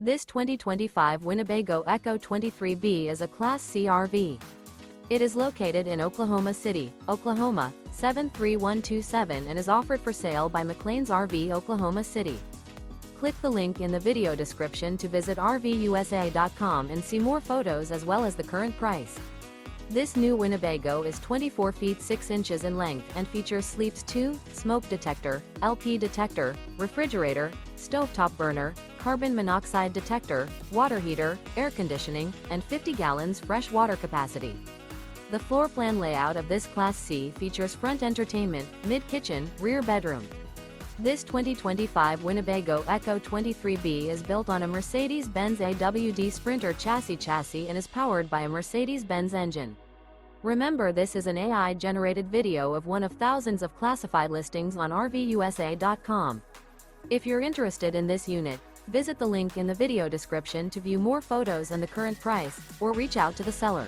This 2025 Winnebago Ekko 23B is a Class C RV. It is located in Oklahoma City, Oklahoma, 73127 and is offered for sale by McClain's RV Oklahoma City. Click the link in the video description to visit RVUSA.com and see more photos as well as the current price. This new Winnebago is 24 feet 6 inches in length and features sleeps 2, smoke detector, LP detector, refrigerator, stovetop burner, carbon monoxide detector, water heater, air conditioning, and 50 gallons fresh water capacity. The floor plan layout of this Class C features front entertainment, mid-kitchen, rear bedroom. This 2025 Winnebago Ekko 23B is built on a Mercedes-Benz AWD Sprinter Chassis and is powered by a Mercedes-Benz engine. Remember, this is an AI-generated video of one of thousands of classified listings on RVUSA.com. If you're interested in this unit, visit the link in the video description to view more photos and the current price, or reach out to the seller.